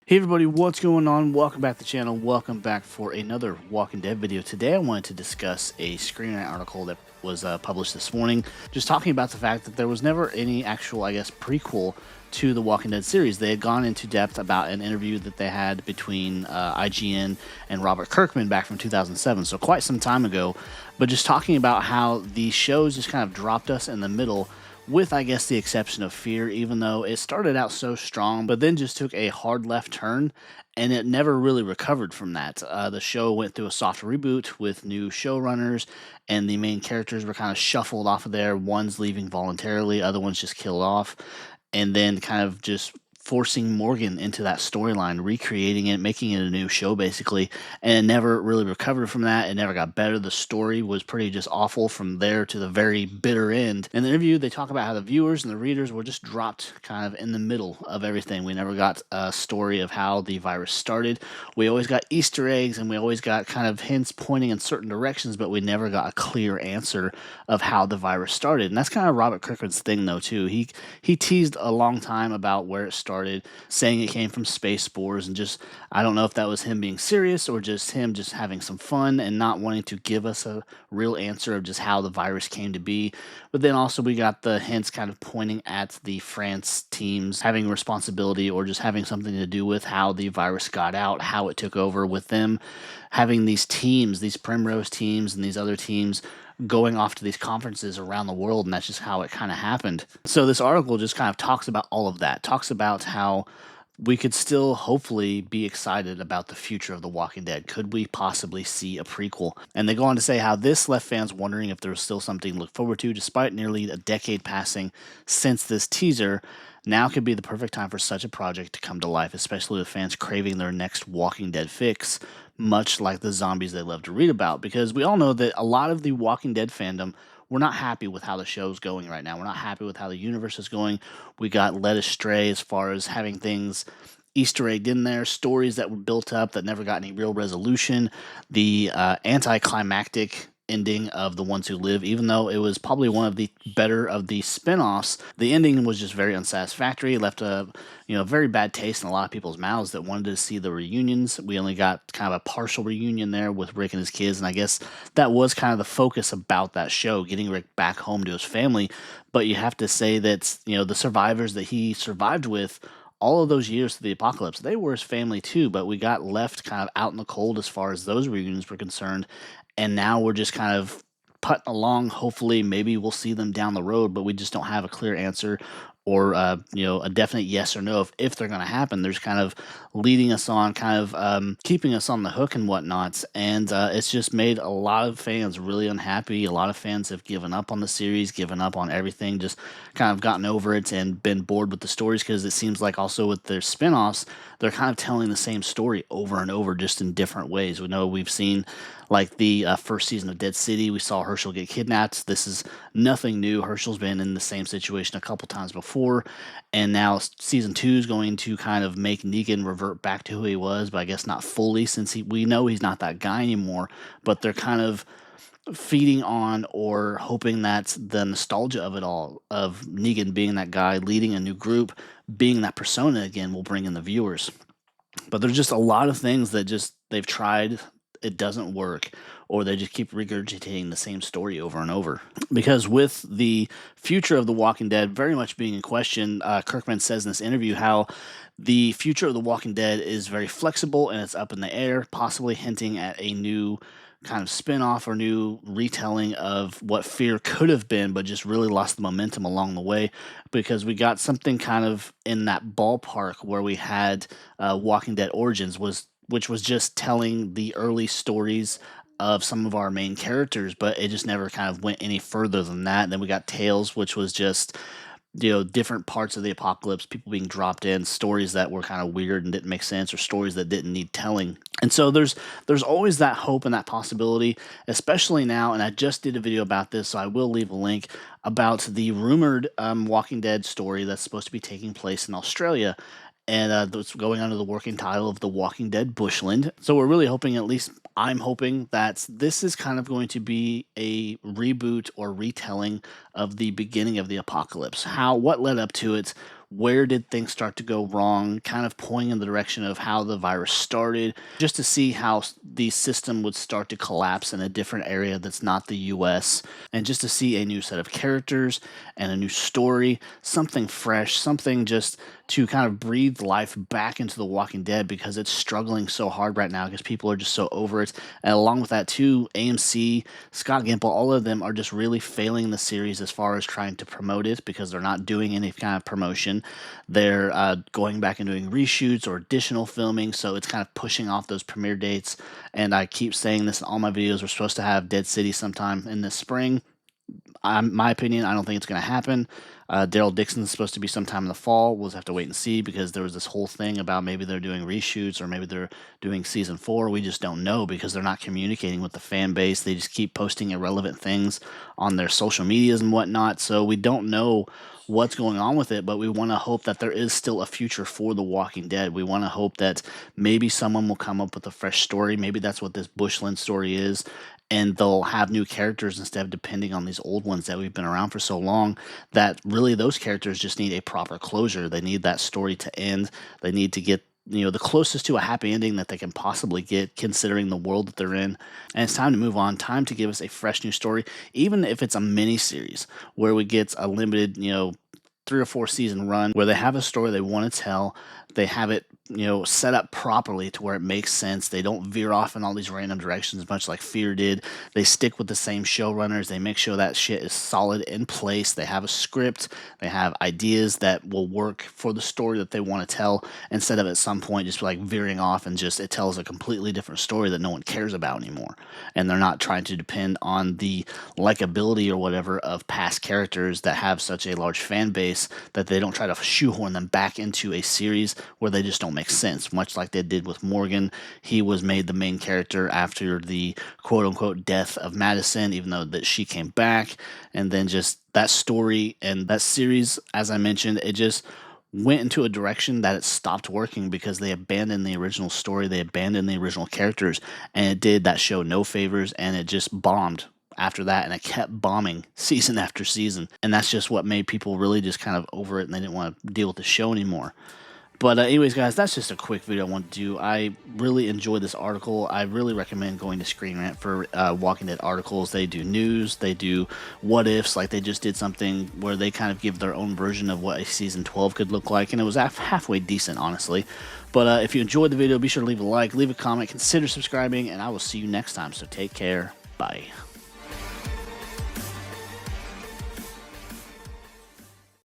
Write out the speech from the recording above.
Hey everybody, what's going on? Welcome back to the channel. Welcome back for another Walking Dead video. Today I wanted to discuss a Screenrant article that was published this morning, just talking about the fact that there was never any actual, prequel to the Walking Dead series. They had gone into depth about an interview that they had between IGN and Robert Kirkman back from 2007, so quite some time ago, but just talking about how the shows just kind of dropped us in the middle with, I guess, the exception of Fear, even though it started out so strong, but then just took a hard left turn, and it never really recovered from that. The show went through a soft reboot with new showrunners, and the main characters were kind of shuffled off of there. One's leaving voluntarily, other one's just killed off, and then kind of just forcing Morgan into that storyline, recreating it, making it a new show basically, and it never really recovered from that. It never got better. The story was pretty just awful from there to the very bitter end. In the interview, they talk about how the viewers and the readers were just dropped kind of in the middle of everything. We never got a story of how the virus started. We always got Easter eggs and we always got kind of hints pointing in certain directions, but we never got a clear answer of how the virus started. And that's kind of Robert Kirkman's thing though too. He teased a long time about where it started, saying it came from space spores, and just I don't know if that was him being serious or just him just having some fun and not wanting to give us a real answer of just how the virus came to be. But then also we got the hints kind of pointing at the France teams having responsibility or just having something to do with how the virus got out, how it took over, with them having these teams, these Primrose teams and these other teams going off to these conferences around the world, and that's just how it kind of happened. So this article just kind of talks about all of that, talks about how we could still hopefully be excited about the future of The Walking Dead. Could we possibly see a prequel? And they go on to say how this left fans wondering if there's still something to look forward to, despite nearly a decade passing since this teaser. Now could be the perfect time for such a project to come to life, especially with fans craving their next Walking Dead fix, much like the zombies they love to read about. Because we all know that a lot of the Walking Dead fandom, we're not happy with how the show's going right now. We're not happy with how the universe is going. We got led astray as far as having things Easter egged in there, stories that were built up that never got any real resolution, the anticlimactic ending of The Ones Who Live, even though it was probably one of the better of the spin-offs, the ending was just very unsatisfactory. It left a very bad taste in a lot of people's mouths that wanted to see the reunions. We only got kind of a partial reunion there with Rick and his kids, and I guess that was kind of the focus about that show, getting Rick back home to his family. But you have to say that the survivors that he survived with all of those years to the apocalypse, they were his family too, but we got left kind of out in the cold as far as those reunions were concerned. And now we're just kind of putting along. Hopefully, maybe we'll see them down the road, but we just don't have a clear answer or a definite yes or no if they're going to happen. There's kind of leading us on, kind of keeping us on the hook and whatnot, and it's just made a lot of fans really unhappy. A lot of fans have given up on the series, given up on everything, just kind of gotten over it and been bored with the stories, because it seems like also with their spin-offs, they're kind of telling the same story over and over, just in different ways. We know we've seen like the first season of Dead City, we saw Herschel get kidnapped. This is nothing new. Herschel's been in the same situation a couple times before, and now season 2 is going to kind of make Negan revert back to who he was, but I guess not fully, since we know he's not that guy anymore. But they're kind of feeding on or hoping that the nostalgia of it all, of Negan being that guy, leading a new group, being that persona again, will bring in the viewers. But there's just a lot of things that just they've tried, it doesn't work, or they just keep regurgitating the same story over and over. Because with the future of The Walking Dead very much being in question, Kirkman says in this interview how the future of The Walking Dead is very flexible and it's up in the air, possibly hinting at a new kind of spin-off or new retelling of what Fear could have been, but just really lost the momentum along the way, because we got something kind of in that ballpark where we had Walking Dead Origins, which was just telling the early stories of some of our main characters, but it just never kind of went any further than that. And then we got Tales, which was just different parts of the apocalypse, people being dropped in, stories that were kind of weird and didn't make sense, or stories that didn't need telling. And so there's always that hope and that possibility, especially now. And I just did a video about this, so I will leave a link about the rumored Walking Dead story that's supposed to be taking place in Australia, and that's going under the working title of The Walking Dead Bushland. So we're really hoping, at least I'm hoping, that this is kind of going to be a reboot or retelling of the beginning of the apocalypse. What led up to it, where did things start to go wrong, kind of pointing in the direction of how the virus started, just to see how the system would start to collapse in a different area that's not the US, and just to see a new set of characters and a new story, something fresh, something just to kind of breathe life back into The Walking Dead, because it's struggling so hard right now because people are just so over it. And along with that too, AMC, Scott Gimple, all of them are just really failing the series as far as trying to promote it, because they're not doing any kind of promotion. They're going back and doing reshoots or additional filming, so it's kind of pushing off those premiere dates. And I keep saying this in all my videos, we're supposed to have Dead City sometime in the spring. My opinion, I don't think it's going to happen. Daryl Dixon's supposed to be sometime in the fall. We'll just have to wait and see, because there was this whole thing about maybe they're doing reshoots or maybe they're doing season 4. We just don't know, because they're not communicating with the fan base. They just keep posting irrelevant things on their social medias and whatnot. So we don't know what's going on with it, but we want to hope that there is still a future for The Walking Dead. We want to hope that maybe someone will come up with a fresh story. Maybe that's what this Bushland story is, and they'll have new characters instead of depending on these old ones that we've been around for so long, that really those characters just need a proper closure. They need that story to end. They need to get the closest to a happy ending that they can possibly get, considering the world that they're in. And it's time to move on, time to give us a fresh new story, even if it's a mini series where we get a limited 3 or 4 season run where they have a story they want to tell. They have it set up properly to where it makes sense. They don't veer off in all these random directions, much like Fear did. They stick with the same showrunners. They make sure that shit is solid in place. They have a script. They have ideas that will work for the story that they want to tell, instead of at some point just like veering off and just it tells a completely different story that no one cares about anymore. And they're not trying to depend on the likability or whatever of past characters that have such a large fan base, that they don't try to shoehorn them back into a series where they just don't make sense, much like they did with Morgan. He was made the main character after the quote-unquote death of Madison, even though that she came back. And then just that story and that series, as I mentioned, it just went into a direction that it stopped working, because they abandoned the original story, they abandoned the original characters, and it did that show no favors, and it just bombed after that, and it kept bombing season after season. And that's just what made people really just kind of over it, and they didn't want to deal with the show anymore. But anyways, guys, that's just a quick video I want to do. I really enjoyed this article. I really recommend going to Screen Rant for Walking Dead articles. They do news, they do what ifs, like they just did something where they kind of give their own version of what a season 12 could look like, and it was halfway decent, honestly. But if you enjoyed the video, be sure to leave a like, leave a comment, consider subscribing, and I will see you next time. So take care. Bye.